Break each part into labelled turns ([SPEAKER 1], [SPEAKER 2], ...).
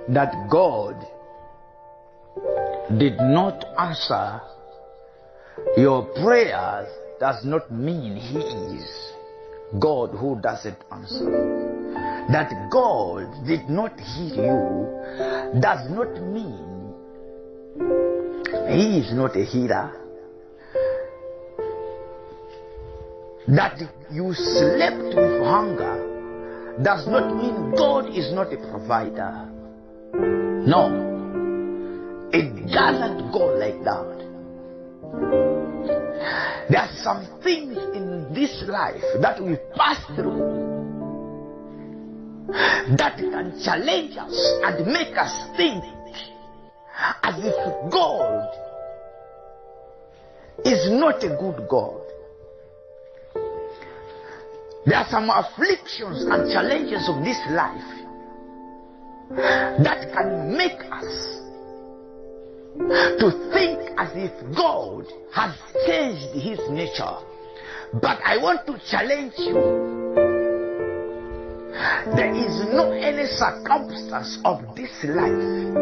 [SPEAKER 1] that God did not answer your prayers does not mean He is God who doesn't answer. That God did not hear you does not mean He is not a healer. That you slept with hunger does not mean God is not a provider. No. It doesn't go like that. There are some things in this life that we pass through that can challenge us and make us think as if God is not a good God. There are some afflictions and challenges of this life that can make us to think as if God has changed His nature. But I want to challenge you. There is no any circumstance of this life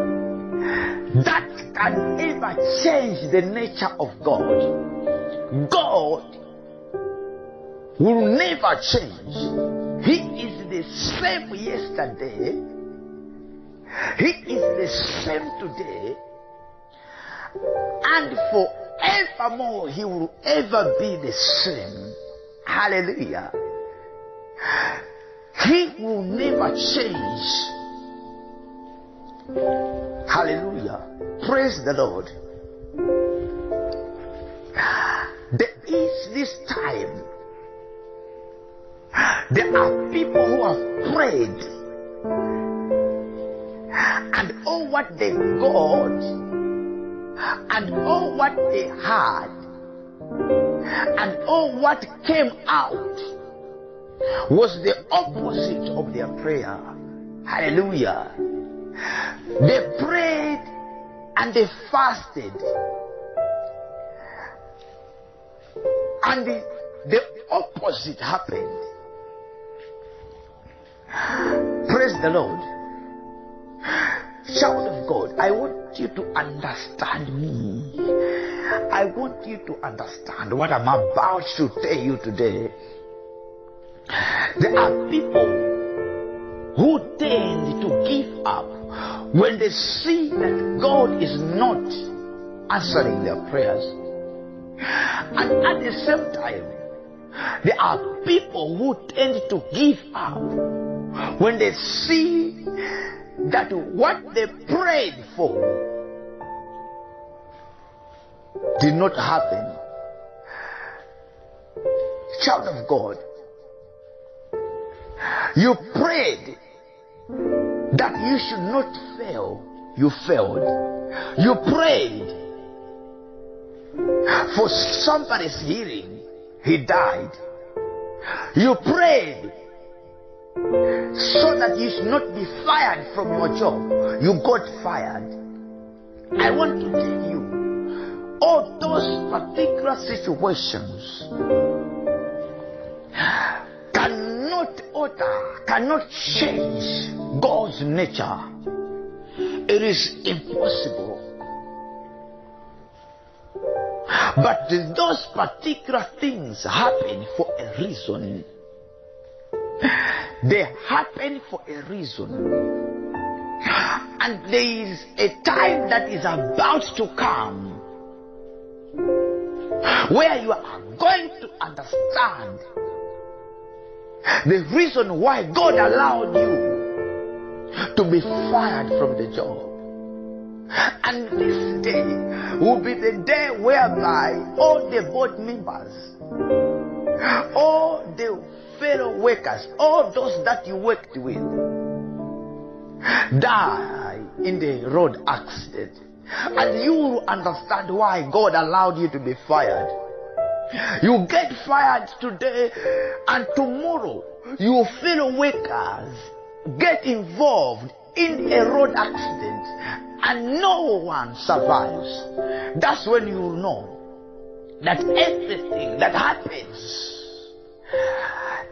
[SPEAKER 1] that can ever change the nature of God. God will never change. He is the same yesterday. He is the same today. And forevermore He will ever be the same. Hallelujah. He will never change. Hallelujah. Praise the Lord. There is this time. There are people who have prayed, and all what they got, and all what they had, and all what came out was the opposite of their prayer. Hallelujah. They prayed and they fasted, and the opposite happened. Praise the Lord. Child of God, I want you to understand me. I want you to understand what I'm about to tell you today. There are people who tend to give up when they see that God is not answering their prayers. And at the same time, there are people who tend to give up when they see that what they prayed for did not happen. Child of God, you prayed that you should not fail. You failed. You prayed for somebody's healing. He died. You prayed so that you should not be fired from your job. You got fired. I want to tell you, all those particular situations cannot alter, cannot change God's nature. It is impossible. But those particular things happen for a reason. They happen for a reason. And there is a time that is about to come where you are going to understand the reason why God allowed you to be fired from the job. And this day will be the day whereby all the board members, all the fellow workers, all those that you worked with, die in the road accident. And you will understand why God allowed you to be fired. You get fired today, and tomorrow your fellow workers get involved in a road accident and no one survives. That's when you will know that everything that happens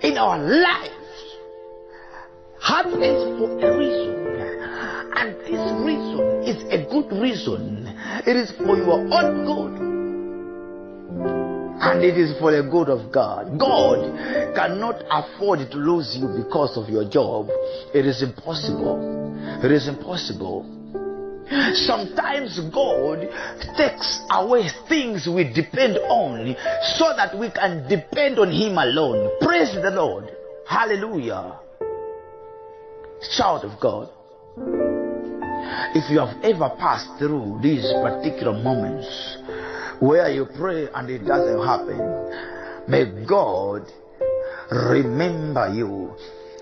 [SPEAKER 1] in our lives happens for a reason. And this reason is a good reason. It is for your own good. And it is for the good of God. God cannot afford to lose you because of your job. It is impossible. It is impossible. Sometimes God takes away things we depend on so that we can depend on Him alone. Praise the Lord. Hallelujah. Child of God, if you have ever passed through these particular moments where you pray and it doesn't happen, may God remember you.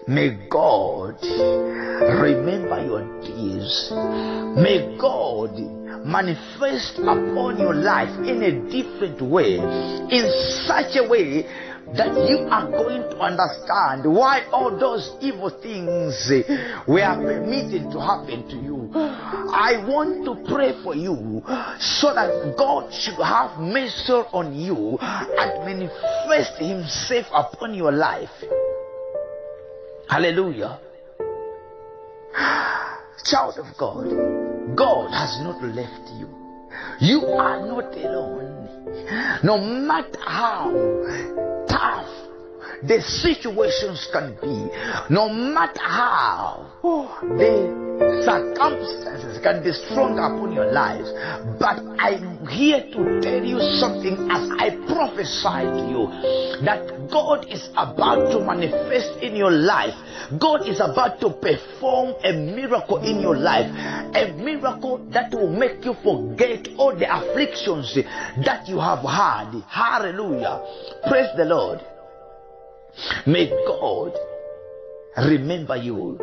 [SPEAKER 1] May God remember your deeds. May God manifest upon your life in a different way, in such a way that you are going to understand why all those evil things were permitted to happen to you. I want to pray for you so that God should have mercy on you and manifest Himself upon your life. Hallelujah. Child of God, God has not left you. You are not alone. No matter how tough the situations can be, no matter how the circumstances can be strong upon your lives, but I'm here to tell you something as I prophesy to you, that God is about to manifest in your life. God is about to perform a miracle in your life, a miracle that will make you forget all the afflictions that you have had. Hallelujah. Praise the Lord. May God remember you.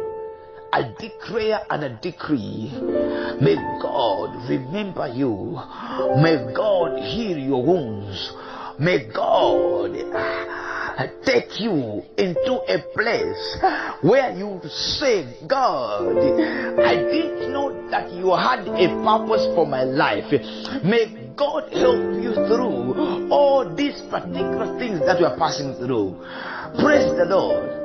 [SPEAKER 1] I declare and I decree, may God remember you. May God heal your wounds. May God take you into a place where you say, God, I didn't know that you had a purpose for my life. May God help you through all these particular things that you are passing through. Praise the Lord.